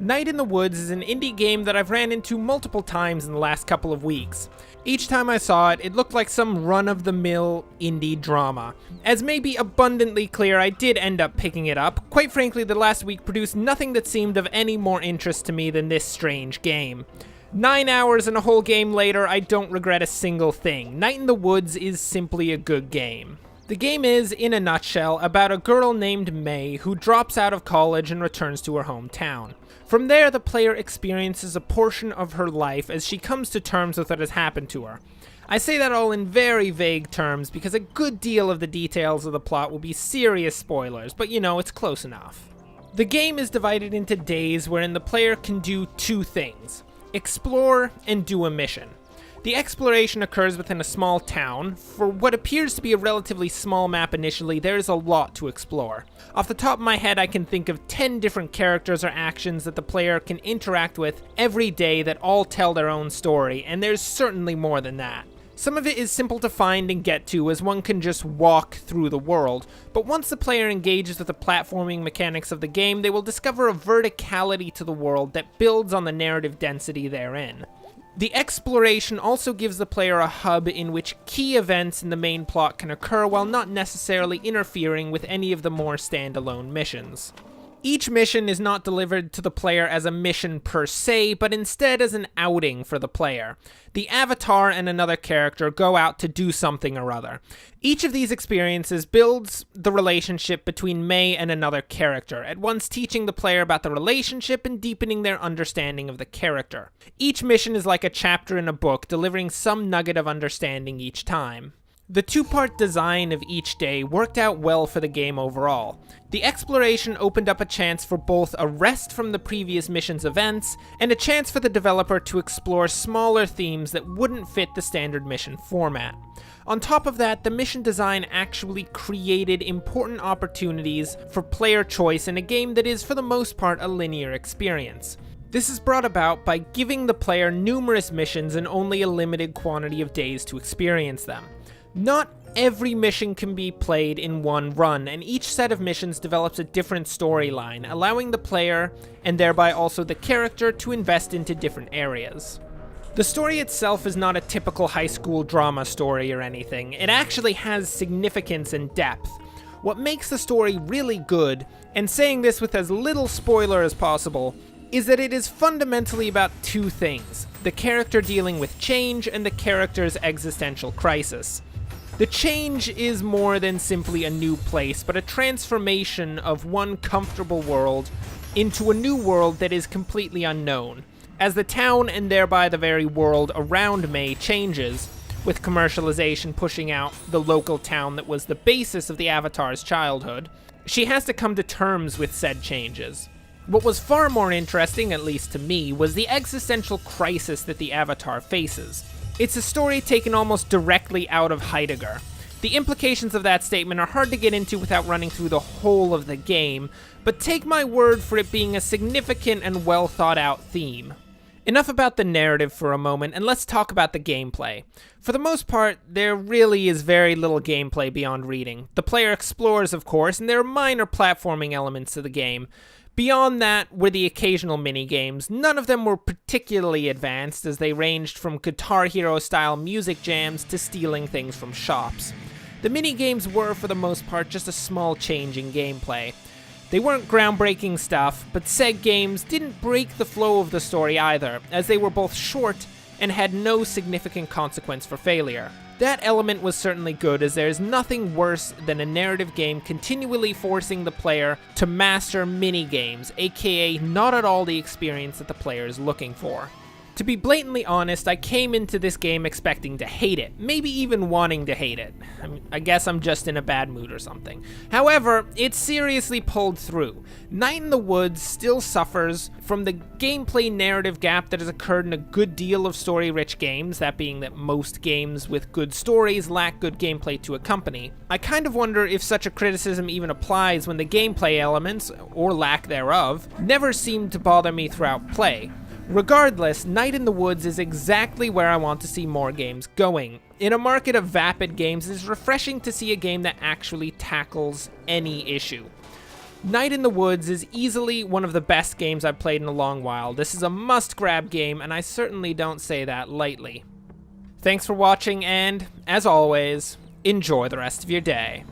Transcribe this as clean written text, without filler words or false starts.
Night in the Woods is an indie game that I've ran into multiple times in the last couple of weeks. Each time I saw it, it looked like some run-of-the-mill indie drama. As may be abundantly clear, I did end up picking it up. Quite frankly, the last week produced nothing that seemed of any more interest to me than this strange game. 9 hours and a whole game later, I don't regret a single thing. Night in the Woods is simply a good game. The game is, in a nutshell, about a girl named May who drops out of college and returns to her hometown. From there, the player experiences a portion of her life as she comes to terms with what has happened to her. I say that all in very vague terms because a good deal of the details of the plot will be serious spoilers, but you know, it's close enough. The game is divided into days wherein the player can do two things: explore and do a mission. The exploration occurs within a small town. For what appears to be a relatively small map initially, there is a lot to explore. Off the top of my head, I can think of 10 different characters or actions that the player can interact with every day that all tell their own story, and there's certainly more than that. Some of it is simple to find and get to, as one can just walk through the world, but once the player engages with the platforming mechanics of the game, they will discover a verticality to the world that builds on the narrative density therein. The exploration also gives the player a hub in which key events in the main plot can occur while not necessarily interfering with any of the more standalone missions. Each mission is not delivered to the player as a mission per se, but instead as an outing for the player. The avatar and another character go out to do something or other. Each of these experiences builds the relationship between May and another character, at once teaching the player about the relationship and deepening their understanding of the character. Each mission is like a chapter in a book, delivering some nugget of understanding each time. The two-part design of each day worked out well for the game overall. The exploration opened up a chance for both a rest from the previous mission's events, and a chance for the developer to explore smaller themes that wouldn't fit the standard mission format. On top of that, the mission design actually created important opportunities for player choice in a game that is, for the most part, a linear experience. This is brought about by giving the player numerous missions and only a limited quantity of days to experience them. Not every mission can be played in one run, and each set of missions develops a different storyline, allowing the player, and thereby also the character, to invest into different areas. The story itself is not a typical high school drama story or anything. It actually has significance and depth. What makes the story really good, and saying this with as little spoiler as possible, is that it is fundamentally about two things: the character dealing with change and the character's existential crisis. The change is more than simply a new place, but a transformation of one comfortable world into a new world that is completely unknown. As the town, and thereby the very world around May, changes, with commercialization pushing out the local town that was the basis of the Avatar's childhood, she has to come to terms with said changes. What was far more interesting, at least to me, was the existential crisis that the Avatar faces. It's a story taken almost directly out of Heidegger. The implications of that statement are hard to get into without running through the whole of the game, but take my word for it being a significant and well thought out theme. Enough about the narrative for a moment, and let's talk about the gameplay. For the most part, there really is very little gameplay beyond reading. The player explores, of course, and there are minor platforming elements to the game. Beyond that were the occasional mini-games. None of them were particularly advanced, as they ranged from Guitar Hero-style music jams to stealing things from shops. The mini-games were, for the most part, just a small change in gameplay. They weren't groundbreaking stuff, but said games didn't break the flow of the story either, as they were both short and had no significant consequence for failure. That element was certainly good, as there is nothing worse than a narrative game continually forcing the player to master mini-games, aka not at all the experience that the player is looking for. To be blatantly honest, I came into this game expecting to hate it, maybe even wanting to hate it. I guess I'm just in a bad mood or something. However, it seriously pulled through. Night in the Woods still suffers from the gameplay narrative gap that has occurred in a good deal of story-rich games, that being that most games with good stories lack good gameplay to accompany. I kind of wonder if such a criticism even applies when the gameplay elements, or lack thereof, never seem to bother me throughout play. Regardless, Night in the Woods is exactly where I want to see more games going. In a market of vapid games, it is refreshing to see a game that actually tackles any issue. Night in the Woods is easily one of the best games I've played in a long while. This is a must-grab game, and I certainly don't say that lightly. Thanks for watching, and, as always, enjoy the rest of your day.